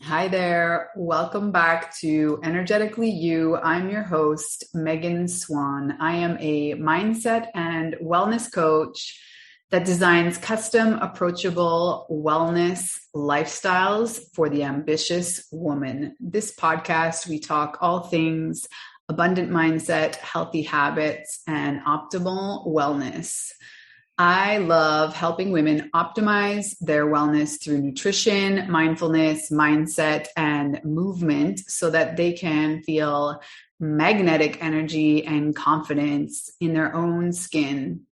Hi there. Welcome back to Energetically You. I'm your host, Megan Swan. I am a mindset and wellness coach that designs custom, approachable wellness lifestyles for the ambitious woman. This podcast, we talk all things abundant mindset, healthy habits, and optimal wellness. I love helping women optimize their wellness through nutrition, mindfulness, mindset, and movement so that they can feel magnetic energy and confidence in their own skin.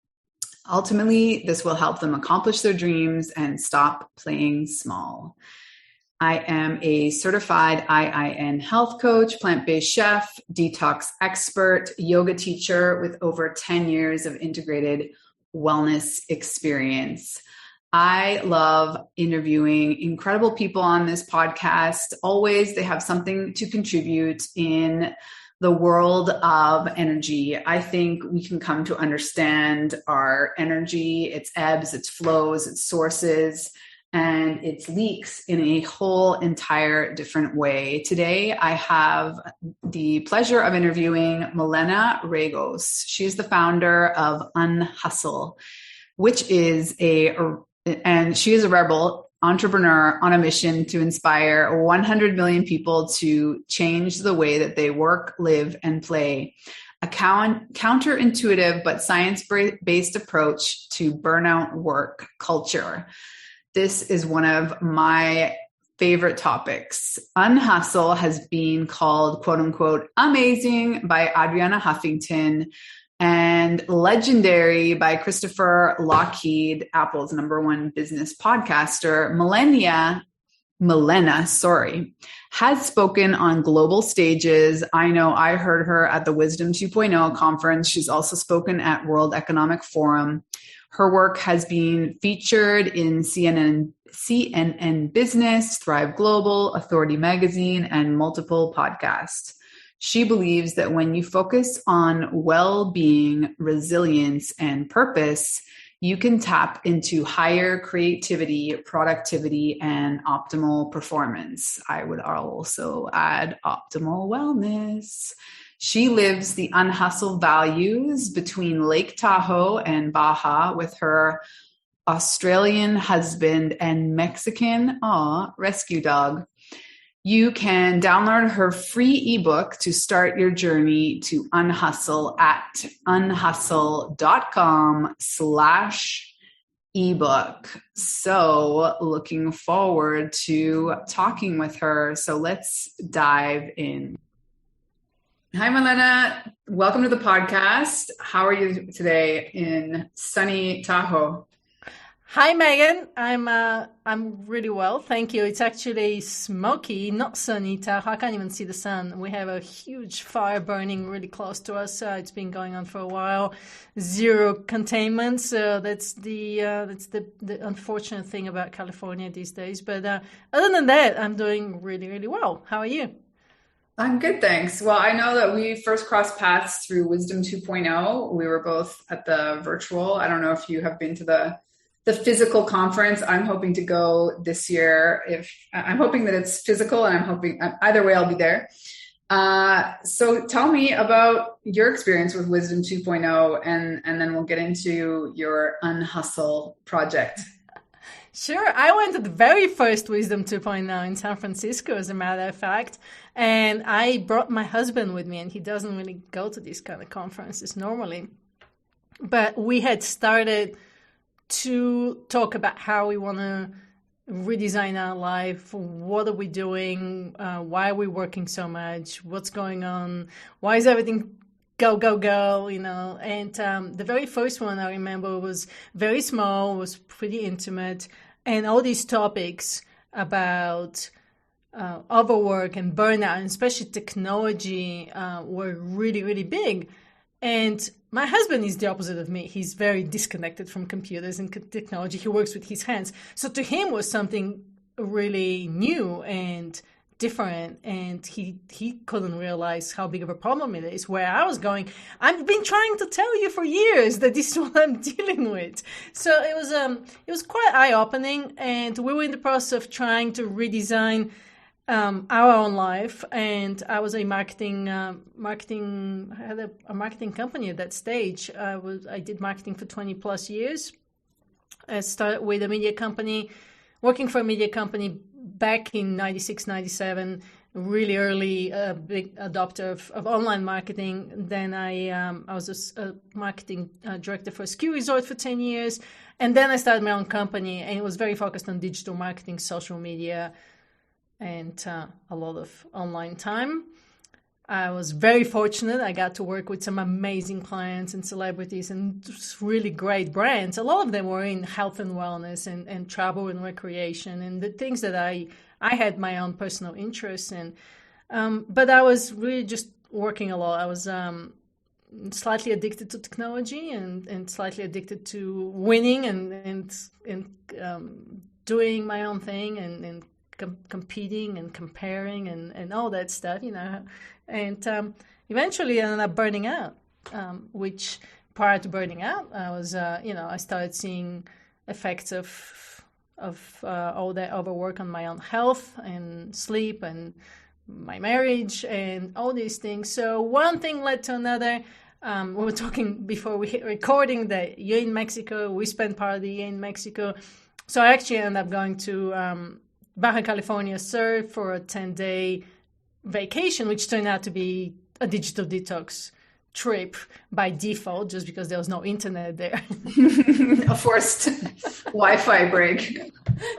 Ultimately, this will help them accomplish their dreams and stop playing small. I am a certified IIN health coach, plant-based chef, detox expert, yoga teacher with over 10 years of integrated wellness experience. I love interviewing incredible people on this podcast. Always, they have something to contribute in the world of energy. I think we can come to understand our energy, its ebbs, its flows, its sources, and its leaks in a whole entire different way. Today, I have the pleasure of interviewing Milena Regos. She's the founder of Unhustle, which is and she is a rebel entrepreneur on a mission to inspire 100 million people to change the way that they work, live, and play. A counterintuitive but science-based approach to burnout work culture. This is one of my favorite topics. Unhustle has been called, quote unquote, amazing by Adriana Huffington and legendary by Christopher Lockheed, Apple's #1 business podcaster. Milena, has spoken on global stages. I know I heard her at the Wisdom 2.0 conference. She's also spoken at World Economic Forum. Her work has been featured in CNN Business, Thrive Global, Authority Magazine, and multiple podcasts. She believes that when you focus on well-being, resilience, and purpose, you can tap into higher creativity, productivity, and optimal performance. I would also add optimal wellness. She lives the Unhustle values between Lake Tahoe and Baja with her Australian husband and Mexican rescue dog. You can download her free ebook to start your journey to Unhustle at unhustle.com/ebook. So looking forward to talking with her. So let's dive in. Hi, Milena. Welcome to the podcast. How are you today in sunny Tahoe? Hi, Megan. I'm really well, thank you. It's actually smoky, not sunny Tahoe. I can't even see the sun. We have a huge fire burning really close to us. It's been going on for a while. Zero containment. So that's the unfortunate thing about California these days. But other than that, I'm doing really, really well. How are you? I'm good, thanks. Well, I know that we first crossed paths through Wisdom 2.0. We were both at the virtual. I don't know if you have been to the physical conference. I'm hoping to go this year. I'm hoping that it's physical, and I'm hoping either way I'll be there. So tell me about your experience with Wisdom 2.0, and then we'll get into your Unhustle project. Sure. I went to the very first Wisdom 2.0 in San Francisco, as a matter of fact. And I brought my husband with me, and he doesn't really go to these kind of conferences normally. But we had started to talk about how we want to redesign our life. What are we doing? Why are we working so much? What's going on? Why is everything go, go, go, And the very first one I remember was very small, was pretty intimate. And all these topics about overwork and burnout, and especially technology, were really, really big. And my husband is the opposite of me. He's very disconnected from computers and technology. He works with his hands. So to him was something really new and different, and he couldn't realize how big of a problem it is. Where I was going, I've been trying to tell you for years that this is what I'm dealing with. So it was quite eye-opening, and we were in the process of trying to redesign our own life, and I was a I had a marketing company at that stage. I did marketing for 20 plus years. I started with a media company, working for a media company back in 96, 97, really early, big adopter of online marketing. Then I was a marketing director for a ski resort for 10 years. And then I started my own company, and it was very focused on digital marketing, social media, and a lot of online time. I was very fortunate. I got to work with some amazing clients and celebrities and really great brands. A lot of them were in health and wellness and travel and recreation and the things that I had my own personal interests in. But I was really just working a lot. I was slightly addicted to technology and slightly addicted to winning and doing my own thing and competing and comparing and all that stuff, and eventually I ended up burning out, which prior to burning out, I was, I started seeing effects of all that overwork on my own health and sleep and my marriage and all these things. So one thing led to another. We were talking before we hit recording that you're in Mexico. We spent part of the year in Mexico. So I actually ended up going to Baja California Sur for a 10-day vacation, which turned out to be a digital detox trip by default, just because there was no internet there. A forced Wi-Fi break.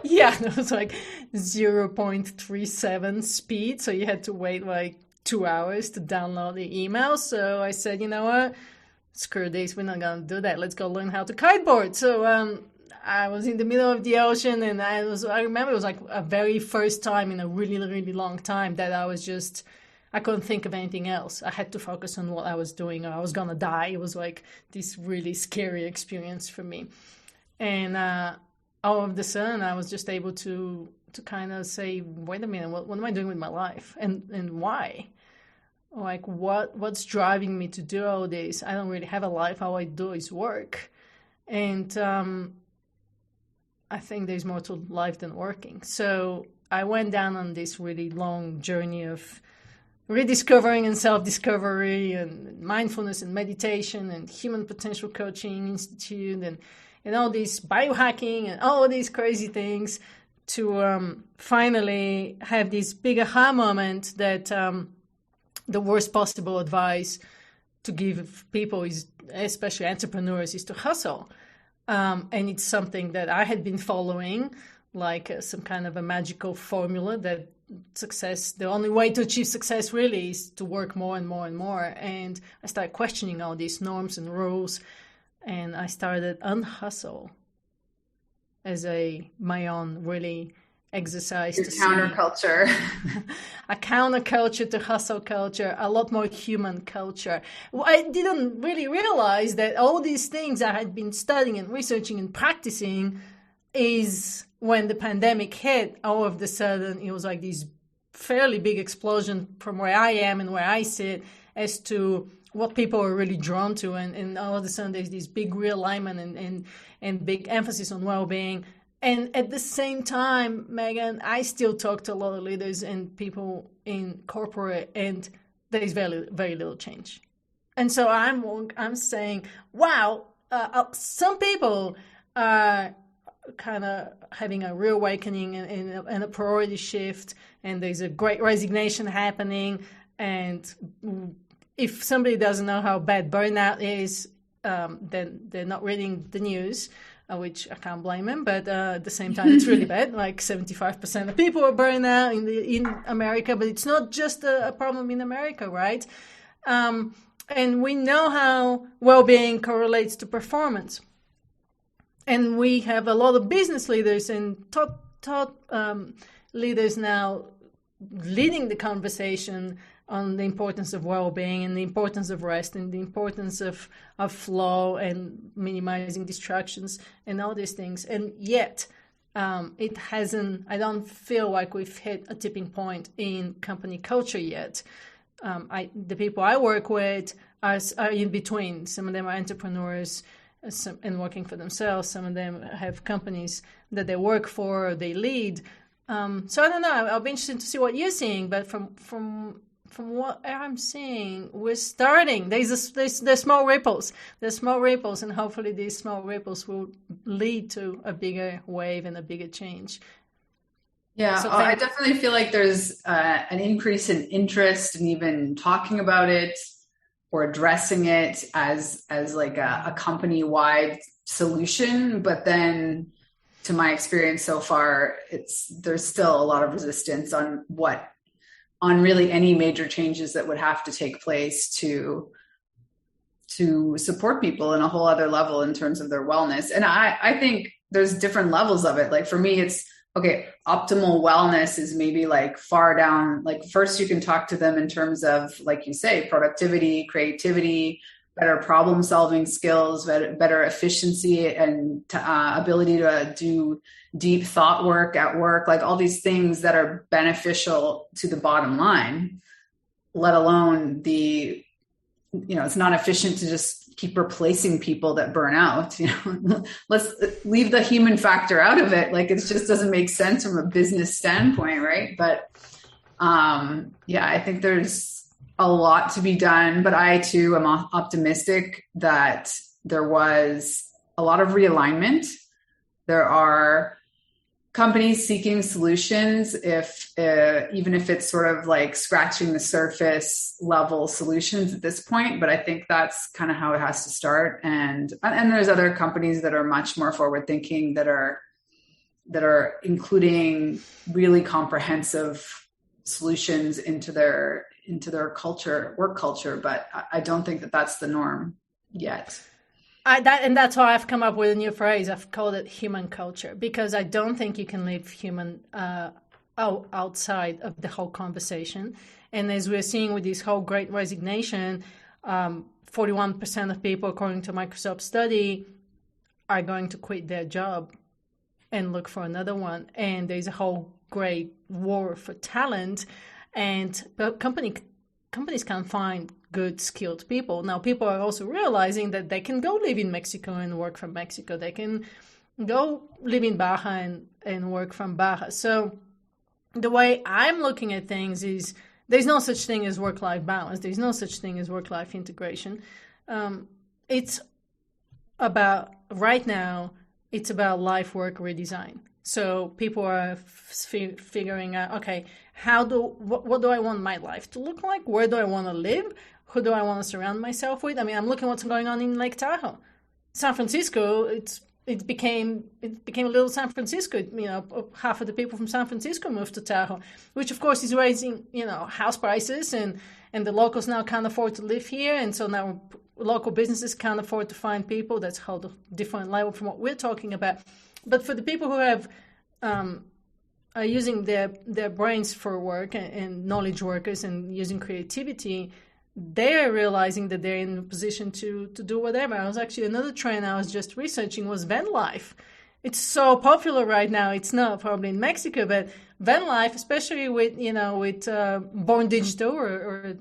Yeah, it was like 0.37 speed, so you had to wait like 2 hours to download the email. So I said, you know what? Screw this, we're not going to do that. Let's go learn how to kiteboard. So I was in the middle of the ocean, and I remember it was like a very first time in a really, really long time that I couldn't think of anything else. I had to focus on what I was doing or I was going to die. It was like this really scary experience for me. And all of a sudden I was just able to kind of say, wait a minute, what am I doing with my life? And why? Like what's driving me to do all this? I don't really have a life. All I do is work. And I think there's more to life than working. So I went down on this really long journey of rediscovering and self-discovery and mindfulness and meditation and human potential coaching institute and all these biohacking and all these crazy things to finally have this big aha moment that the worst possible advice to give people is, especially entrepreneurs, is to hustle. And it's something that I had been following, like some kind of a magical formula that the only way to achieve success really is to work more and more and more. And I started questioning all these norms and rules, and I started Unhustle as my own really exercise to counterculture. A counterculture to hustle culture, a lot more human culture. I didn't really realize that all these things I had been studying and researching and practicing is when the pandemic hit, all of a sudden it was like this fairly big explosion from where I am and where I sit as to what people are really drawn to. And all of a sudden there's this big realignment and big emphasis on well-being. And at the same time, Megan, I still talk to a lot of leaders and people in corporate, and there is very, very little change. And so I'm saying, wow, some people are kind of having a real awakening and a priority shift, and there's a great resignation happening. And if somebody doesn't know how bad burnout is, then they're not reading the news. Which I can't blame him, but at the same time, it's really bad. Like 75% of people are burned out in America, but it's not just a problem in America, right? And we know how well-being correlates to performance. And we have a lot of business leaders and top leaders now leading the conversation on the importance of well-being and the importance of rest and the importance of flow and minimizing distractions and all these things. And yet it hasn't, I don't feel like we've hit a tipping point in company culture yet. The people I work with are in between. Some of them are entrepreneurs and working for themselves. Some of them have companies that they work for or they lead. So I don't know. I'll be interested to see what you're seeing, but from what I'm seeing, we're starting. There's small ripples. There's small ripples, and hopefully these small ripples will lead to a bigger wave and a bigger change. Yeah, So I definitely feel like there's an increase in interest in even talking about it or addressing it as like a company-wide solution. But then, to my experience so far, there's still a lot of resistance on really any major changes that would have to take place to support people in a whole other level in terms of their wellness. And I think there's different levels of it. Like for me, it's okay, optimal wellness is maybe like far down. Like first you can talk to them in terms of, like you say, productivity, creativity, better problem solving skills, better efficiency and ability to do deep thought work at work, like all these things that are beneficial to the bottom line, let alone it's not efficient to just keep replacing people that burn out. Let's leave the human factor out of it. Like it just doesn't make sense from a business standpoint, right? But I think there's a lot to be done, but I too am optimistic that there was a lot of realignment. There are companies seeking solutions, even if it's sort of like scratching the surface level solutions at this point. But I think that's kind of how it has to start. And there's other companies that are much more forward thinking that are including really comprehensive solutions into their work culture. But I don't think that that's the norm yet. That's why I've come up with a new phrase. I've called it human culture, because I don't think you can leave human outside of the whole conversation. And as we're seeing with this whole great resignation, 41% of people, according to Microsoft study, are going to quit their job and look for another one. And there's a whole great war for talent, and companies can't find good, skilled people. Now, people are also realizing that they can go live in Mexico and work from Mexico. They can go live in Baja and work from Baja. So the way I'm looking at things is there's no such thing as work-life balance. There's no such thing as work-life integration. It's about, right now, it's about life-work redesign. So people are figuring out, okay, what do I want my life to look like? Where do I want to live? Who do I want to surround myself with? I mean, I'm looking at what's going on in Lake Tahoe. San Francisco, it became a little San Francisco. Half of the people from San Francisco moved to Tahoe, which of course is raising, house prices, and the locals now can't afford to live here. And so now local businesses can't afford to find people. That's a whole different level from what we're talking about. But for the people who have are using their brains for work and knowledge workers and using creativity, they're realizing that they're in a position to do whatever. Another trend I was just researching was van life. It's so popular right now. It's not probably in Mexico, but van life, especially with born digital or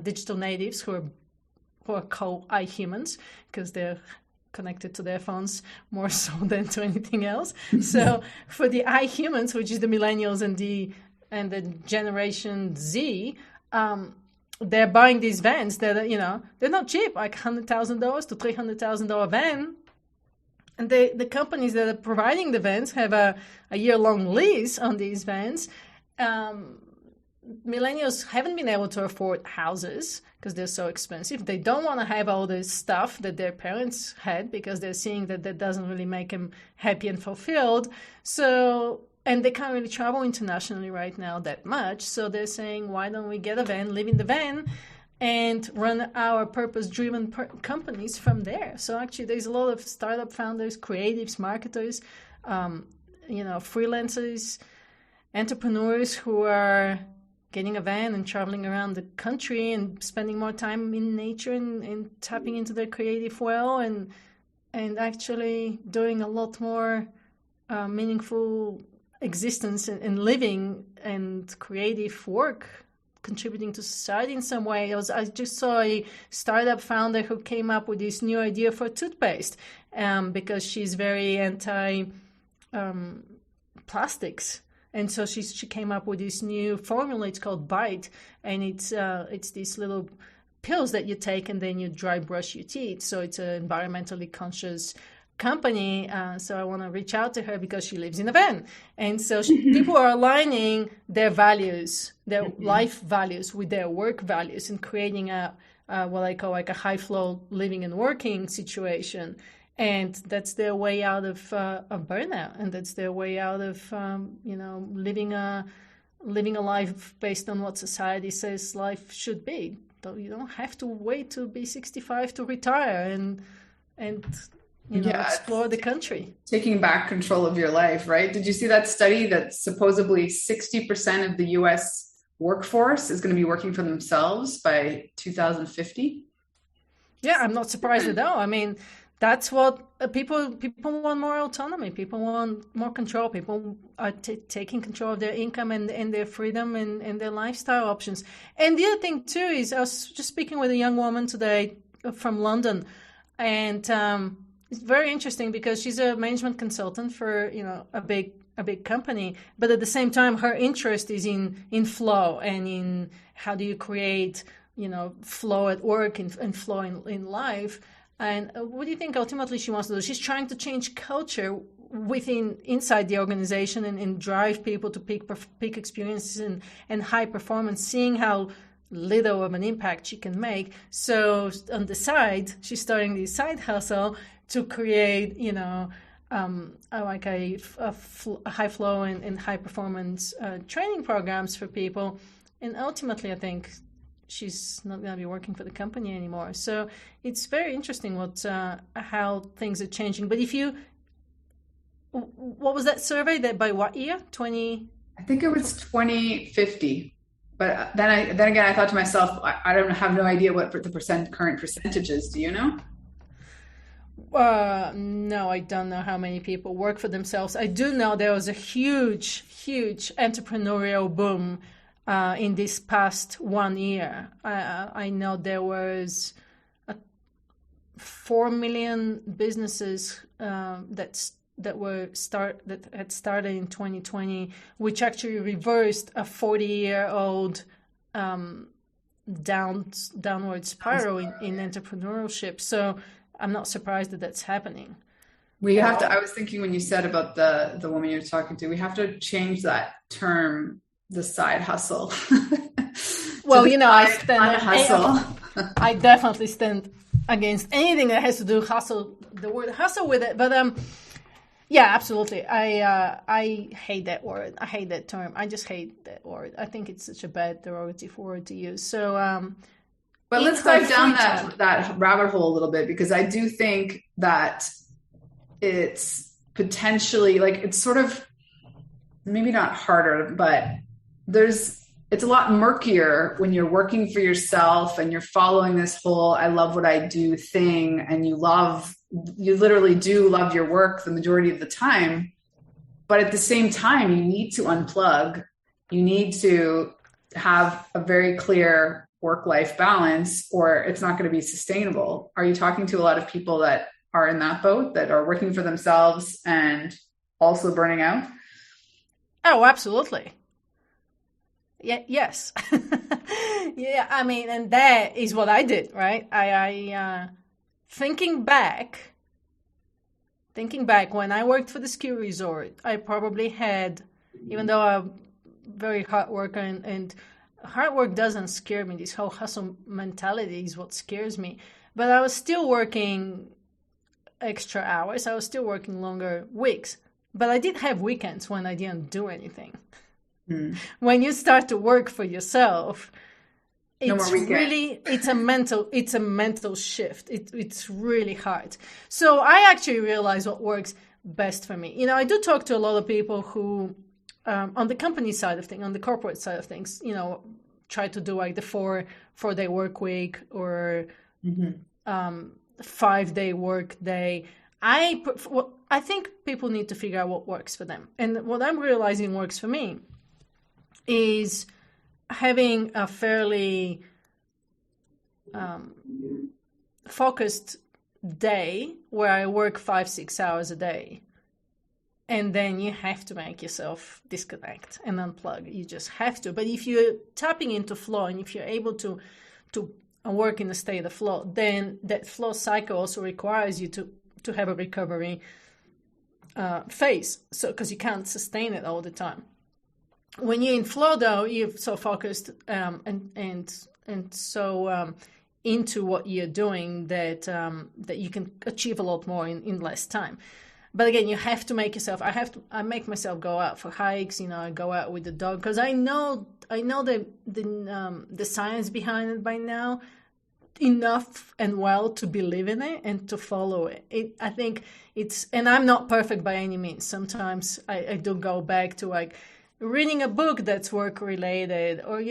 digital natives who are called iHumans because they're connected to their phones more so than to anything else. So for the iHumans, which is the millennials and the Generation Z, they're buying these vans that they're not cheap, like $100,000 to $300,000 van. And the companies that are providing the vans have a year-long lease on these vans. Millennials haven't been able to afford houses because they're so expensive. They don't want to have all this stuff that their parents had because they're seeing that doesn't really make them happy and fulfilled. And they can't really travel internationally right now that much. So they're saying, why don't we get a van, live in the van, and run our purpose-driven companies from there? So actually, there's a lot of startup founders, creatives, marketers, freelancers, entrepreneurs who are getting a van and traveling around the country and spending more time in nature and tapping into their creative well and actually doing a lot more meaningful existence and living and creative work, contributing to society in some way. I just saw a startup founder who came up with this new idea for toothpaste because she's very plastics. And so she came up with this new formula. It's called Bite, and it's these little pills that you take and then you dry brush your teeth. So it's an environmentally conscious company. So I want to reach out to her because she lives in a van. And so people are aligning their values, their life values with their work values, and creating what I call like a high flow living and working situation. And that's their way out of burnout, and that's their way out of living a life based on what society says life should be. You don't have to wait to be 65 to retire and explore the country. Taking back control of your life, right? Did you see that study that supposedly 60% of the U.S. workforce is going to be working for themselves by 2050? Yeah, I'm not surprised at all. I mean, that's what people want: more autonomy. People want more control. People are taking control of their income and their freedom and their lifestyle options. And the other thing too is, I was just speaking with a young woman today from London, and it's very interesting because she's a management consultant for a big company, but at the same time her interest is in flow and in how do you create flow at work and flow in life. And what do you think ultimately she wants to do? She's trying to change culture inside the organization and drive people to peak experiences and high performance, seeing how little of an impact she can make. So on the side, she's starting this side hustle to create, like a high flow and high performance training programs for people. And ultimately, I think she's not going to be working for the company anymore. So it's very interesting how things are changing. But what was that survey? That by what year? I think it was 2050. But then again, I thought to myself, I don't have no idea what the current percentage is. Do you know? No, I don't know how many people work for themselves. I do know there was a huge entrepreneurial boom in this past 1 year. I know there was 4 million businesses that had started in 2020, which actually reversed a 40-year-old downward spiral in entrepreneurship. So I'm not surprised that that's happening. I was thinking when you said about the woman you're talking to, we have to change that term, the side hustle. Well, I definitely stand against anything that has to do the word hustle with it. But yeah, absolutely. I hate that word. I hate that term. I just hate that word. I think it's such a bad derogative word to use. So, but let's dive down that rabbit hole a little bit, because I do think that it's potentially it's sort of maybe not harder, but it's a lot murkier when you're working for yourself and you're following this whole I love what I do thing, and you literally do love your work the majority of the time. But at the same time, you need to unplug. You need to have a very clear work-life balance, or it's not going to be sustainable. Are you talking to a lot of people that are in that boat, that are working for themselves and also burning out? Oh, absolutely. Yeah, yes. Yeah, I mean, and that is what I did, right? I thinking back, when I worked for the ski resort, I probably had, even though I'm very hard worker and hard work doesn't scare me, this whole hustle mentality is what scares me. But I was still working extra hours. I was still working longer weeks. But I did have weekends when I didn't do anything. When you start to work for yourself, it's a mental shift. It's really hard. So I actually realized what works best for me. I do talk to a lot of people who, on the company side of things, on the corporate side of things, try to do like the 4-day work week or 5-day work day. I think people need to figure out what works for them. And what I'm realizing works for me is having a fairly focused day where I work 5-6 hours a day. And then you have to make yourself disconnect and unplug. You just have to. But if you're tapping into flow, and if you're able to work in a state of flow, then that flow cycle also requires you to have a recovery phase. So because you can't sustain it all the time. When you're in flow, though, you're so focused and so into what you're doing that you can achieve a lot more in less time. But again, you have to make yourself. I make myself go out for hikes. I go out with the dog because I know the science behind it by now enough and well to believe in it and to follow it. I think it's, and I'm not perfect by any means. Sometimes I do go back to like reading a book that's work related or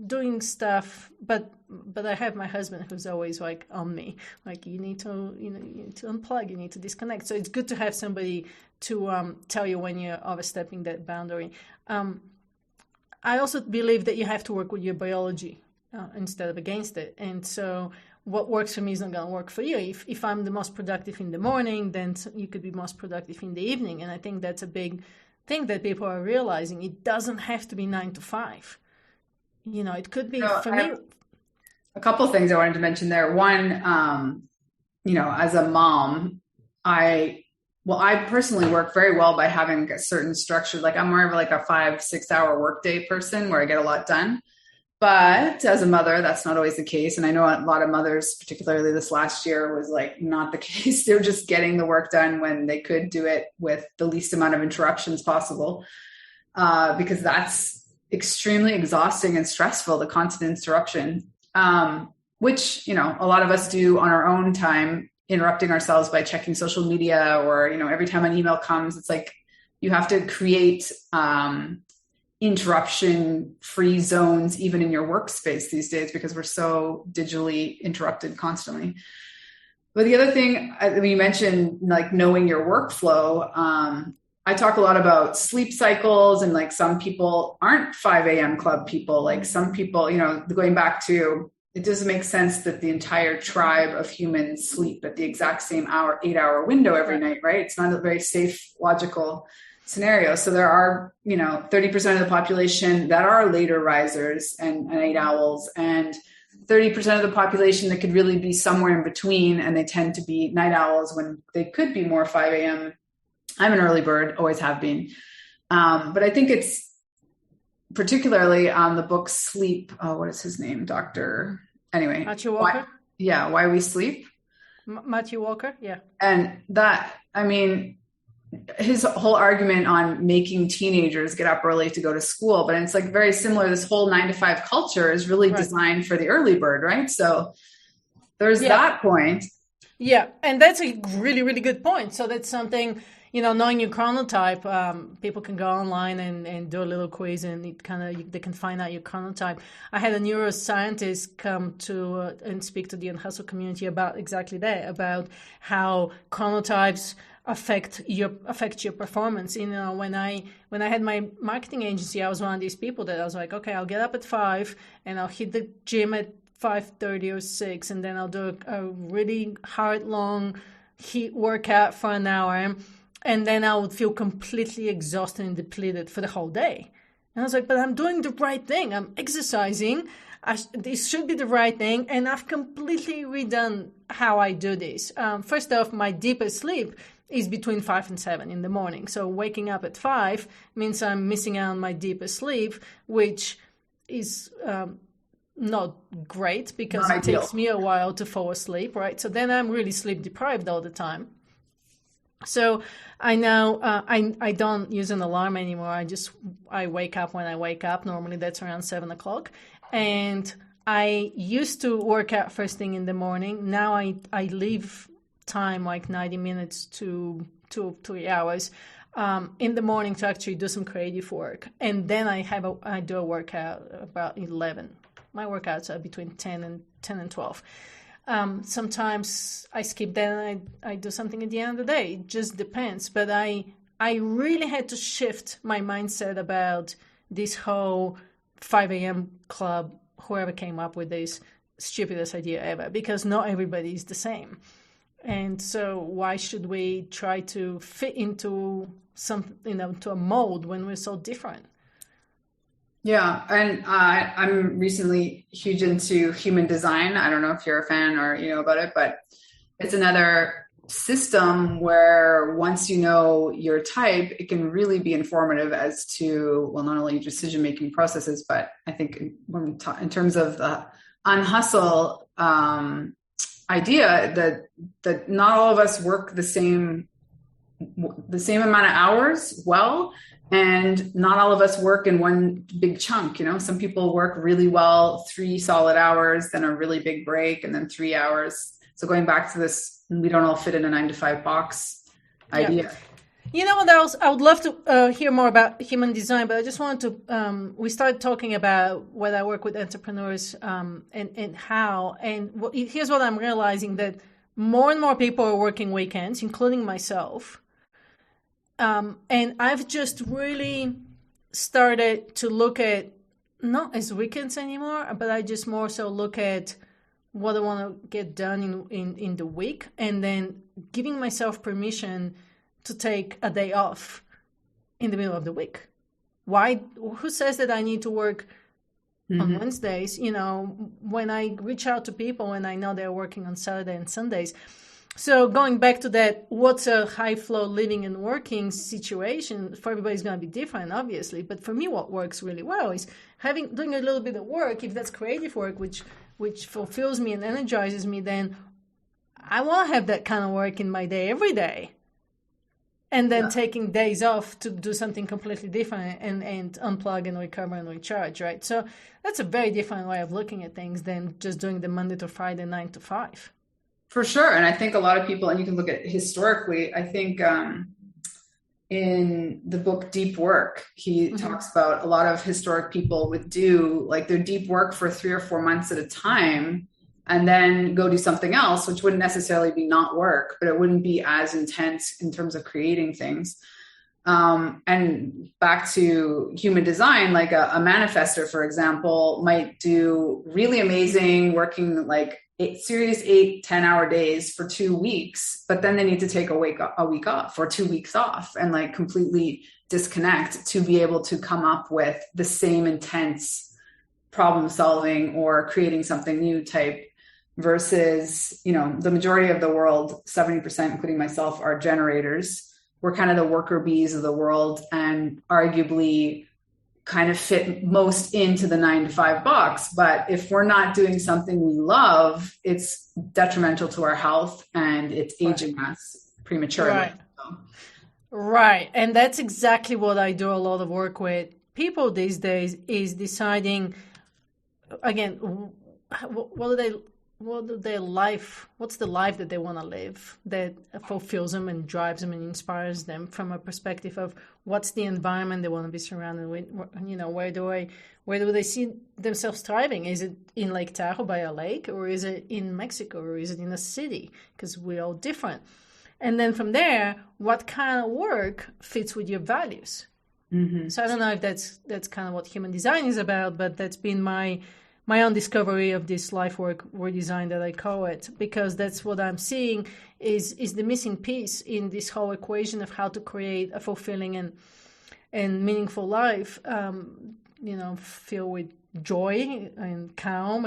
doing stuff, but I have my husband who's always like on me, like you need to unplug, you need to disconnect. So it's good to have somebody to tell you when you're overstepping that boundary. I also believe that you have to work with your biology instead of against it. And so what works for me is not going to work for you. If I'm the most productive in the morning, then you could be most productive in the evening. And I think that's a big thing that people are realizing. It doesn't have to be 9 to 5. It could be for me. A couple of things I wanted to mention there. One, as a mom, I personally work very well by having a certain structure. Like I'm more of like a 5-6 hour workday person where I get a lot done. But as a mother, that's not always the case. And I know a lot of mothers, particularly this last year, was like not the case. They're just getting the work done when they could do it with the least amount of interruptions possible, because that's extremely exhausting and stressful, the constant interruption, which, a lot of us do on our own time, interrupting ourselves by checking social media or, every time an email comes, it's like you have to create interruption-free zones even in your workspace these days because we're so digitally interrupted constantly. But the other thing you mentioned, like knowing your workflow, I talk a lot about sleep cycles, and like some people aren't 5 a.m. club people. Like some people, going back to, it doesn't make sense that the entire tribe of humans sleep at the exact same 8-hour window every night, right? It's not a very safe, logical scenario. So there are, 30% of the population that are later risers and night owls, and 30% of the population that could really be somewhere in between, and they tend to be night owls when they could be more 5 a.m. I'm an early bird, always have been. But I think it's particularly on the book Sleep. Oh, what is his name? Anyway. Matthew Walker? Why We Sleep. Matthew Walker, yeah. And that, his whole argument on making teenagers get up early to go to school, but it's like very similar. This whole 9 to 5 culture is really designed for the early bird, right? So there's that point. Yeah. And that's a really, really good point. So that's something, knowing your chronotype, people can go online and do a little quiz, and they can find out your chronotype. I had a neuroscientist come to and speak to the Unhustle community about exactly that, about how chronotypes affect your performance. When I had my marketing agency, I was one of these people that I was like, okay, I'll get up at 5 and I'll hit the gym at 5:30 or 6, and then I'll do a really hard, long heat workout for an hour, and then I would feel completely exhausted and depleted for the whole day. And I was like, but I'm doing the right thing. I'm exercising. This should be the right thing, and I've completely redone how I do this. First off, my deepest sleep is between 5 and 7 in the morning. So waking up at 5 means I'm missing out on my deepest sleep, which is not great because it takes me a while to fall asleep, right? So then I'm really sleep deprived all the time. So I now, I don't use an alarm anymore. I wake up when I wake up. Normally that's around 7 o'clock. And I used to work out first thing in the morning. Now I leave time like 90 minutes to 2 or 3 hours in the morning to actually do some creative work. And then I do a workout about 11. My workouts are between 10 and 12. Sometimes I skip that and I do something at the end of the day. It just depends. But I really had to shift my mindset about this whole 5 a.m. club, whoever came up with this stupidest idea ever, because not everybody is the same. And so why should we try to fit into to a mold when we're so different. Yeah, and I'm recently huge into human design. I don't know if you're a fan or you know about it, but it's another system where once you know your type, it can really be informative as to, well, not only your decision-making processes, but I think in terms of the Unhustle idea that not all of us work the same amount of hours well, and not all of us work in one big chunk. Some people work really well 3 solid hours, then a really big break, and then 3 hours. So going back to this, we don't all fit in a 9-to-5 box idea. Yeah. You know what else? I would love to hear more about human design, but I just wanted to, we started talking about when I work with entrepreneurs and how, and here's what I'm realizing, that more and more people are working weekends, including myself. And I've just really started to look at, not as weekends anymore, but I just more so look at what I want to get done in the week, and then giving myself permission to take a day off in the middle of the week. Why? Who says that I need to work on Wednesdays? When I reach out to people and I know they're working on Saturday and Sundays. So going back to that, what's a high flow living and working situation? For everybody's going to be different, obviously. But for me, what works really well is doing a little bit of work. If that's creative work, which fulfills me and energizes me, then I want to have that kind of work in my day every day. And then taking days off to do something completely different and unplug and recover and recharge, right? So that's a very different way of looking at things than just doing the Monday to Friday 9 to 5. For sure. And I think a lot of people, and you can look at historically, I think in the book Deep Work, he talks about a lot of historic people would do like their deep work for 3 or 4 months at a time and then go do something else, which wouldn't necessarily be not work, but it wouldn't be as intense in terms of creating things. And back to human design, like a manifester, for example, might do really amazing working like serious 8-10-hour days for 2 weeks, but then they need to take a week off or 2 weeks off and like completely disconnect to be able to come up with the same intense problem solving or creating something new type, versus, the majority of the world, 70%, including myself, are generators. We're kind of the worker bees of the world, and arguably kind of fit most into the 9-to-5 box. But if we're not doing something we love, it's detrimental to our health and it's aging us prematurely. Right. Right. And that's exactly what I do a lot of work with people these days, is deciding, again, what's the life that they want to live that fulfills them and drives them and inspires them, from a perspective of what's the environment they want to be surrounded with. Where do they see themselves thriving? Is it in Lake Tahoe by a lake, or is it in Mexico, or is it in a city? Because we're all different. And then from there, what kind of work fits with your values? So I don't know if that's kind of what human design is about, but that's been my own discovery of this life work redesign that I call it, because that's what I'm seeing is the missing piece in this whole equation of how to create a fulfilling and meaningful life, filled with joy and calm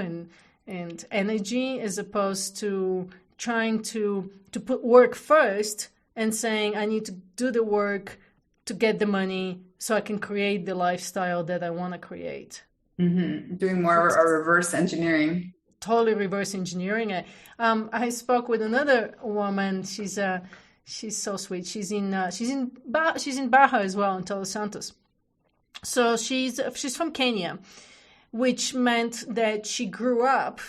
and energy, as opposed to trying to put work first and saying, I need to do the work to get the money so I can create the lifestyle that I want to create. Doing more a reverse engineering. Totally reverse engineering it. I spoke with another woman. She's so sweet. She's in Baja as well, in Todos Santos. So she's from Kenya, which meant that she grew up.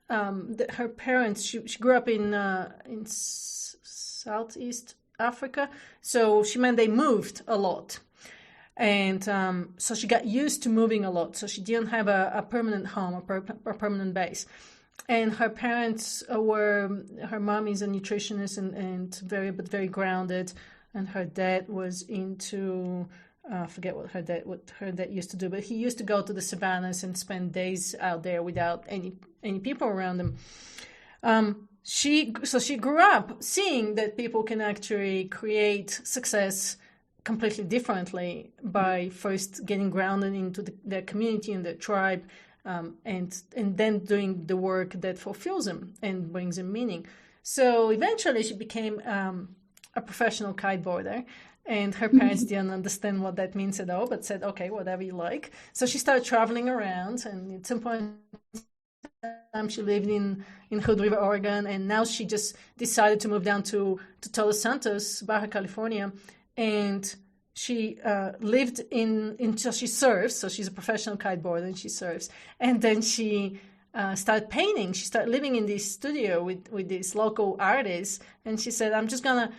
Her parents. She grew up in Southeast Africa. So she meant they moved a lot. And so she got used to moving a lot. So she didn't have a permanent home, a permanent base. And her parents her mom is a nutritionist and very grounded. And her dad was into, I forget what her dad used to do, but he used to go to the savannas and spend days out there without any people around him. She grew up seeing that people can actually create success completely differently by first getting grounded into their community and their tribe, and then doing the work that fulfills them and brings them meaning. So eventually she became a professional kiteboarder, and her parents didn't understand what that means at all, but said, okay, whatever you like. So she started traveling around, and at some point she lived in Hood River, Oregon, and now she just decided to move down to Todos Santos, Baja California, and she lived so she surfs, so she's a professional kiteboarder and she surfs, and then she started painting. She started living in this studio with these local artists, and she said, I'm just gonna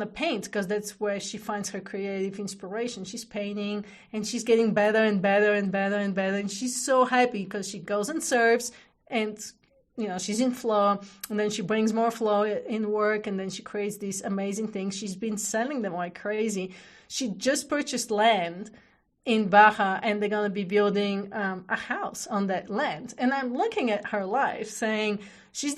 paint, because that's where she finds her creative inspiration. She's painting and she's getting better and better and better and better, and she's so happy because she goes and surfs, and she's in flow, and then she brings more flow in work, and then she creates these amazing things. She's been selling them like crazy. She just purchased land in Baja, and they're going to be building a house on that land. And I'm looking at her life saying, she's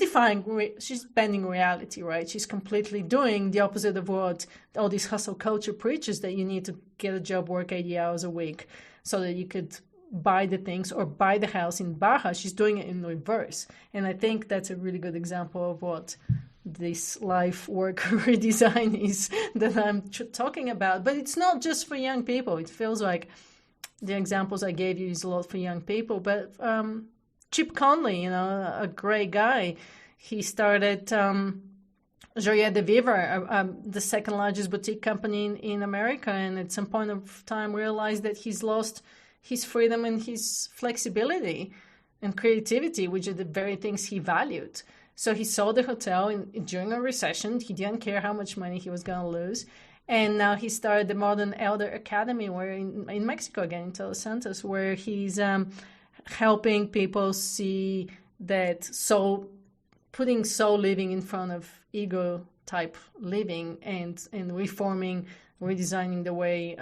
bending reality, right? She's completely doing the opposite of what all this hustle culture preaches, that you need to get a job, work 80 hours a week so that you could buy the things or buy the house in Baja. She's doing it in reverse. And I think that's a really good example of what this life work redesign is that I'm talking about. But it's not just for young people. It feels like the examples I gave you is a lot for young people. But Chip Conley, a great guy, he started Joyette de Vivre, the second largest boutique company in America, and at some point of time realized that he's lost his freedom and his flexibility and creativity, which are the very things he valued. So he sold the hotel during a recession. He didn't care how much money he was going to lose. And now he started the Modern Elder Academy, where in Mexico, again, in Todos Santos, where he's helping people see that putting soul living in front of ego type living, and reforming, redesigning the way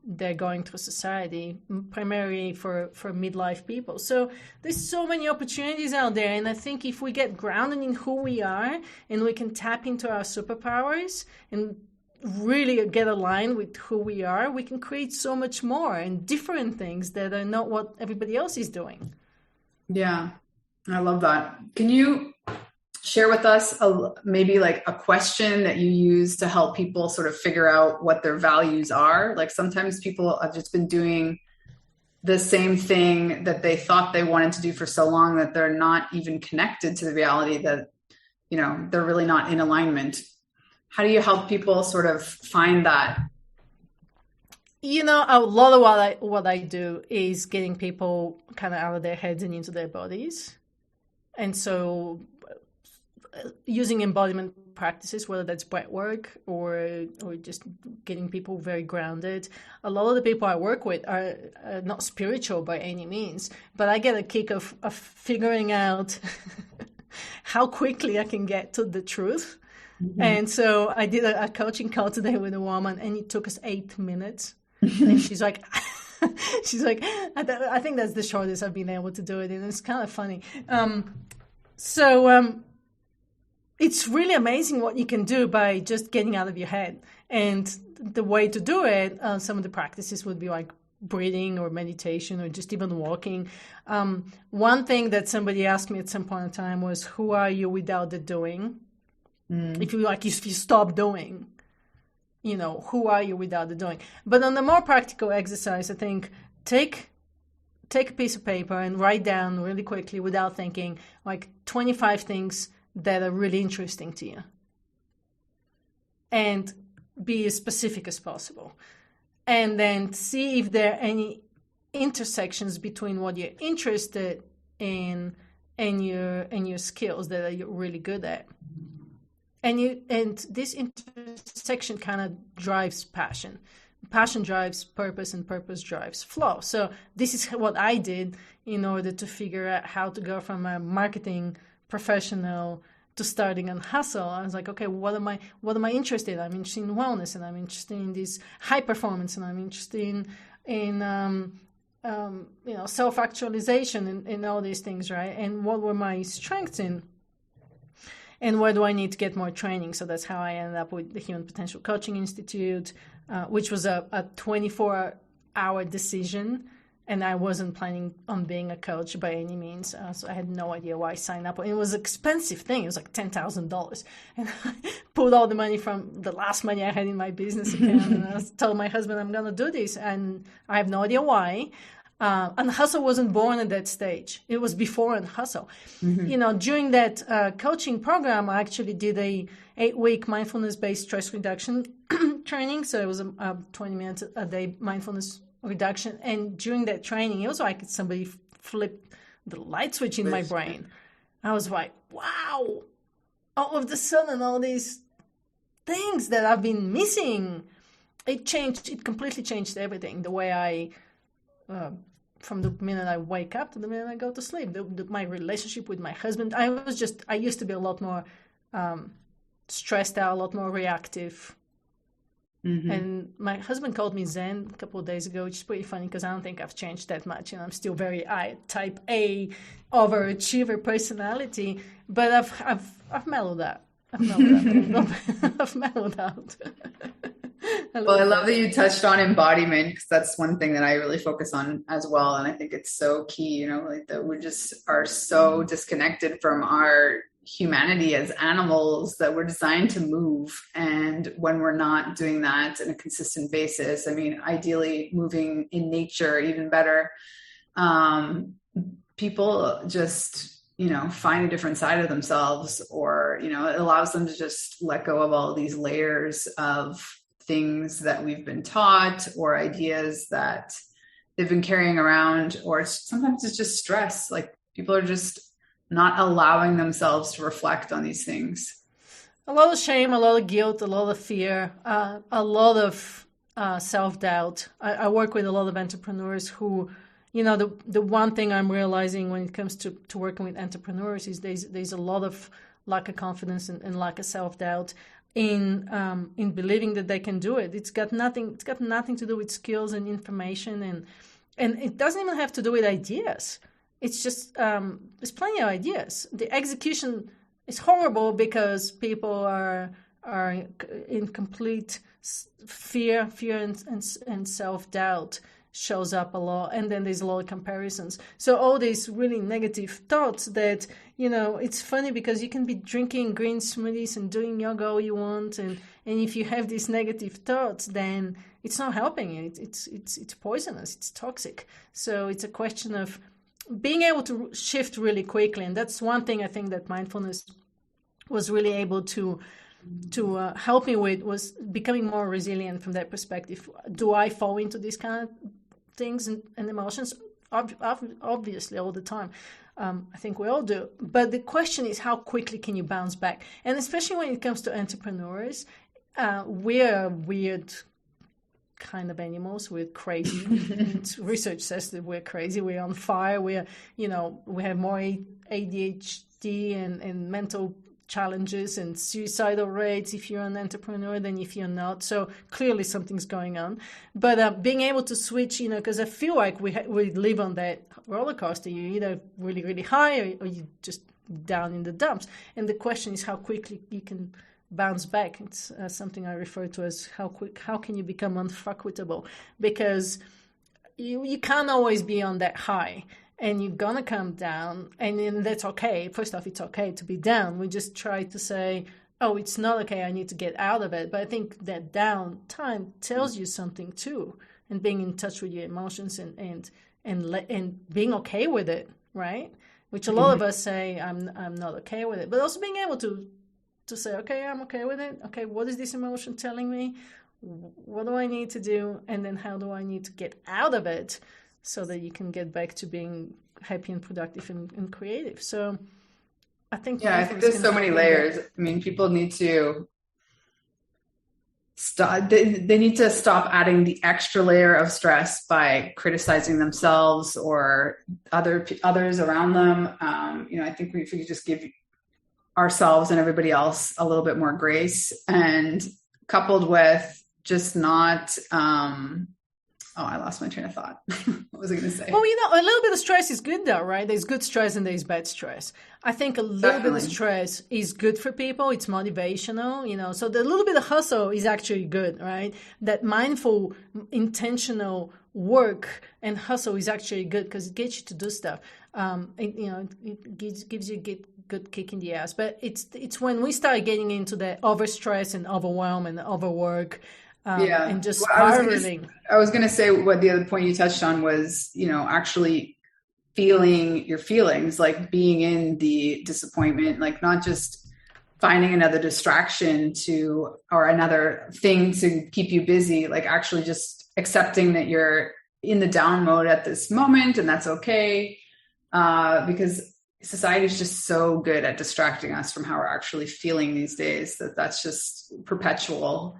they're going through society, primarily for midlife people. So there's so many opportunities out there. And I think if we get grounded in who we are, and we can tap into our superpowers and really get aligned with who we are, we can create so much more and different things that are not what everybody else is doing. Yeah, I love that. Can you share with us maybe like a question that you use to help people sort of figure out what their values are? Like sometimes people have just been doing the same thing that they thought they wanted to do for so long that they're not even connected to the reality that, they're really not in alignment. How do you help people sort of find that? A lot of what I do is getting people kind of out of their heads and into their bodies. And so using embodiment practices, whether that's breath work or just getting people very grounded. A lot of the people I work with are not spiritual by any means, but I get a kick of figuring out how quickly I can get to the truth. Mm-hmm. And so I did a coaching call today with a woman, and it took us 8 minutes. And she's like, I think that's the shortest I've been able to do it. And it's kind of funny. It's really amazing what you can do by just getting out of your head. And the way to do it, some of the practices would be like breathing or meditation or just even walking. One thing that somebody asked me at some point in time was, who are you without the doing? If you stop doing, who are you without the doing? But on the more practical exercise, I think take a piece of paper and write down really quickly without thinking, like 25 things that are really interesting to you. And be as specific as possible. And then see if there are any intersections between what you're interested in and your skills that you're really good at. And this intersection kind of drives passion. Passion drives purpose, and purpose drives flow. So this is what I did in order to figure out how to go from a marketing professional to starting Unhustle. I was like, okay, what am I interested in? I'm interested in wellness, and I'm interested in this high performance, and I'm interested in self-actualization and all these things, right? And what were my strengths in? and where do I need to get more training? So that's how I ended up with the Human Potential Coaching Institute, which was a 24-hour decision. And I wasn't planning on being a coach by any means. So I had no idea why I signed up. And it was an expensive thing. It was like $10,000. And I pulled all the money from the last money I had in my business account. And I told my husband, I'm going to do this. And I have no idea why. Unhustle wasn't born at that stage. It was before Unhustle. During that coaching program, I actually did a 8-week mindfulness-based stress reduction training. So it was a 20 minutes a day mindfulness reduction. And during that training, it was like somebody flipped the light switch in my brain. I was like, wow, all of a sudden, all these things that I've been missing, it completely changed everything. The way I, from the minute I wake up to the minute I go to sleep, my relationship with my husband, I used to be a lot more stressed out, a lot more reactive. And my husband called me Zen a couple of days ago, which is pretty funny because I don't think I've changed that much. I'm still very type A overachiever personality, but I've mellowed out. I've mellowed out. I love that you touched on embodiment, because that's one thing that I really focus on as well. And I think it's so key, like that we just are so disconnected from our humanity as animals, that we're designed to move. And when we're not doing that on a consistent basis, I mean, ideally moving in nature, even better, people just, find a different side of themselves, or, it allows them to just let go of all these layers of things that we've been taught, or ideas that they've been carrying around, or sometimes it's just stress. Like people are just not allowing themselves to reflect on these things. A lot of shame, a lot of guilt, a lot of fear, a lot of self-doubt. I work with a lot of entrepreneurs who, the one thing I'm realizing when it comes to working with entrepreneurs is there's a lot of lack of confidence and lack of self-doubt in believing that they can do it. It's got nothing to do with skills and information, and it doesn't even have to do with ideas. It's just, there's plenty of ideas. The execution is horrible because people are in complete fear and self-doubt shows up a lot. And then there's a lot of comparisons. So all these really negative thoughts that, it's funny because you can be drinking green smoothies and doing yoga all you want. And if you have these negative thoughts, then it's not helping you. It's poisonous. It's toxic. So it's a question of being able to shift really quickly. And that's one thing I think that mindfulness was really able to help me with, was becoming more resilient from that perspective. Do I fall into these kind of things and emotions? Obviously, all the time. I think we all do. But the question is, how quickly can you bounce back? And especially when it comes to entrepreneurs, we're weird kind of animals. We're crazy. Research says that we're crazy. We're on fire. We have more ADHD and mental challenges and suicidal rates if you're an entrepreneur than if you're not. So clearly something's going on. But being able to switch, because I feel like we live on that roller coaster. You're either really, really high or you're just down in the dumps. And the question is how quickly you can bounce back. It's something I refer to as how can you become unfuckwittable, because you can't always be on that high, and you're gonna come down, and then that's okay. First off, it's okay to be down. We just try to say, oh, it's not okay, I need to get out of it. But I think that down time tells you something too, and being in touch with your emotions and being okay with it, right? Which a lot of us say, I'm not okay with it, but also being able to say, okay, I'm okay with it. Okay, what is this emotion telling me? What do I need to do? And then how do I need to get out of it so that you can get back to being happy and productive and creative? So I think... Yeah, I think there's so many layers. I mean, people need to stop. They need to stop adding the extra layer of stress by criticizing themselves or others around them. I think if we just give ourselves and everybody else a little bit more grace, and coupled with just not Oh, I lost my train of thought. What was I going to say? Well, a little bit of stress is good though, right? There's good stress and there's bad stress. I think a little bit of stress is good for people. It's motivational, so the little bit of hustle is actually good, right? That mindful, intentional work and hustle is actually good because it gets you to do stuff. It gives you a good kick in the ass. But it's when we start getting into the overstress and overwhelm and overwork, and just spiraling. I was going to say what the other point you touched on was, actually feeling your feelings, like being in the disappointment, like not just finding another distraction or another thing to keep you busy, like actually just accepting that you're in the down mode at this moment, and that's okay. Because society is just so good at distracting us from how we're actually feeling these days that's just perpetual.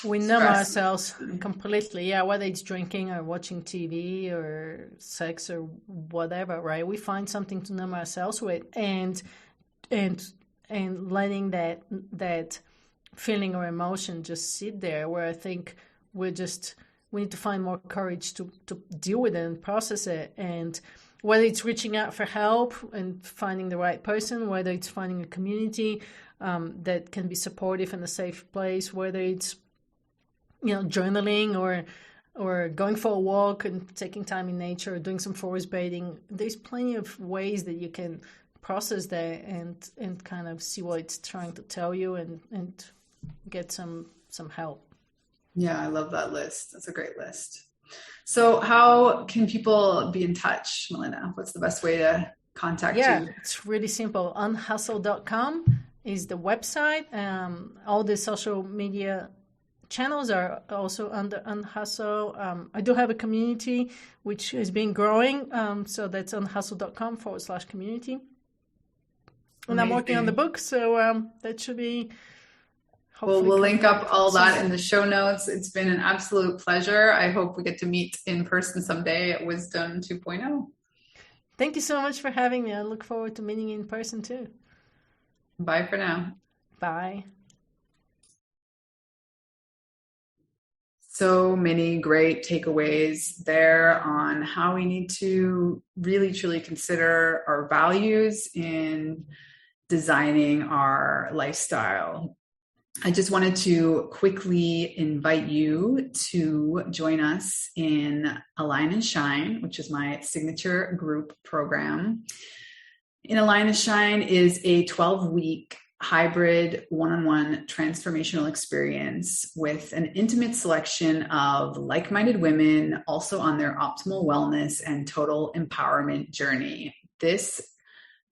We numb ourselves completely. Yeah, whether it's drinking or watching TV or sex or whatever, right? We find something to numb ourselves with, and letting that feeling or emotion just sit there. Where I think we need to find more courage to deal with it and process it. And whether it's reaching out for help and finding the right person, whether it's finding a community that can be supportive and a safe place, whether it's journaling or going for a walk and taking time in nature, or doing some forest bathing. There's plenty of ways that you can process that and kind of see what it's trying to tell you and get some help. Yeah, I love that list. That's a great list. So how can people be in touch, Milena? What's the best way to contact you? Yeah, it's really simple. Unhustle.com is the website. All the social media channels are also under Unhustle. I do have a community which has been growing. So that's unhustle.com/community. And amazing. I'm working on the book. So that should be... Well, we'll link up all that in the show notes. It's been an absolute pleasure. I hope we get to meet in person someday at Wisdom 2.0. Thank you so much for having me. I look forward to meeting you in person too. Bye for now. Bye. So many great takeaways there on how we need to really, truly consider our values in designing our lifestyle. I just wanted to quickly invite you to join us in Align and Shine, which is my signature group program. In Align and Shine is a 12-week hybrid one-on-one transformational experience with an intimate selection of like-minded women also on their optimal wellness and total empowerment journey. This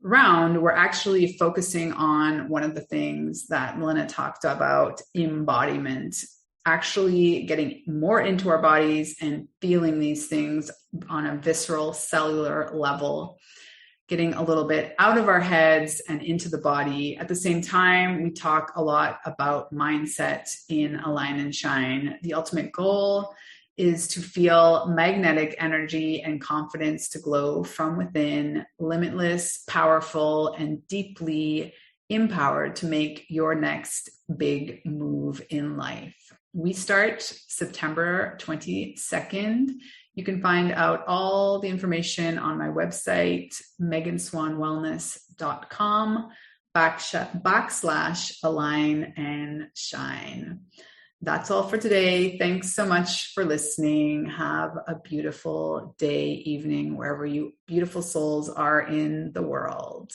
round, we're actually focusing on one of the things that Milena talked about, embodiment, actually getting more into our bodies and feeling these things on a visceral cellular level, getting a little bit out of our heads and into the body. At the same time, we talk a lot about mindset in Align and Shine. The ultimate goal is to feel magnetic energy and confidence to glow from within, limitless, powerful, and deeply empowered to make your next big move in life. We start September 22nd. You can find out all the information on my website, meganswanwellness.com/align and shine. That's all for today. Thanks so much for listening. Have a beautiful day, evening, wherever you beautiful souls are in the world.